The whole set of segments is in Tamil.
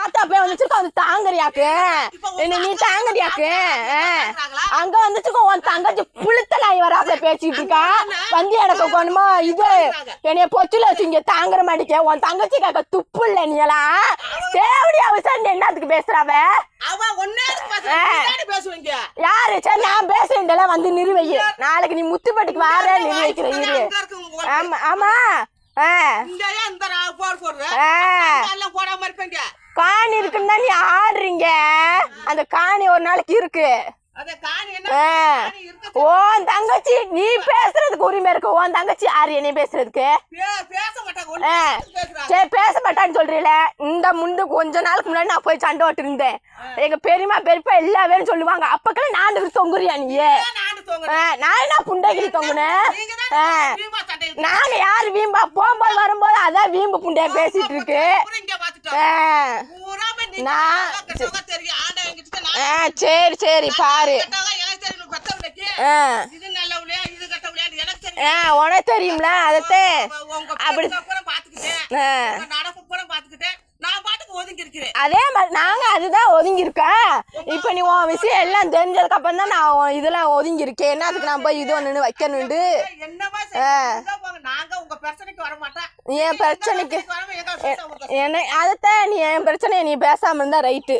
ஆத்தா போய் வந்துச்சுக்கோ வந்து தாங்கறியாக்கு என்ன நீ தாங்கறியாக்கு அங்க வந்துச்சுக்கோ உன் தங்கச்சி புளுத்தலாய் வராப்ல பேசிட்டு இருக்கா வந்து எனக்கு கொண்டுமா இது என்னைய பொச்சுல வச்சு இங்க தாங்குற மாட்டிக்க உன் தங்கச்சி கேட்க துப்பு இல்ல நீ எல்லாம் தேவடி அவசரம் என்னத்துக்கு பேசுறாவ யாரு சரி நான் பேசுறேன் வந்து நிறுவையே நாளைக்கு நீ முத்துப்பட்டிக்கு வார நிறுவைக்கிற இரு ஆமா ஆமா காணி இருக்குன்னு நீ ஆடுறீங்க அந்த காணி ஒரு நாளைக்கு இருக்கு உன் தங்கச்சி நீ பேசுறதுக்கு உரிமை இருக்கு உன் தங்கச்சி யாரு என்ன பேசுறதுக்கு சரி பேச மாட்டான்னு சொல்றீல இந்த முண்டு கொஞ்ச நாளுக்கு முன்னாடி நான் போய் சண்டை ஓட்டு இருந்தேன் எங்க பெரியமா பெரியப்பா எல்லா பேரும் சொல்லுவாங்க அப்பக்கெல்லாம் நான் தொங்குறியா நீ நான் என்ன புண்டைகிரி தொங்குனேன் நாங்க யாரு வீம்பா போகும்போது வரும்போது அதான் வீம்பு புண்டைய பேசிட்டு இருக்கு சரி சரி பாரு உனக்கு தெரியும்ல அதத்தே அப்படி அதே மாதிரி நாங்க அதுதான் ஒதுங்கி இருக்கேன் இப்ப நீ உன் விஷயம் எல்லாம் தெரிஞ்சதுக்கு அப்புறம் தான் நான் இதெல்லாம் ஒதுங்கி இருக்கேன் என்ன அதுக்கு நான் போய் இது ஒண்ணு வைக்கணுண்டு என் பிரச்சனைக்கு என்ன அதத்தான் நீ என் பிரச்சனையை நீ பேசாம இருந்தா ரைட்டு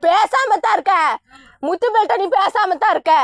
பேசாம தான் இருக்க முத்துப்பேட்ட நீ பேசாம தான் இருக்க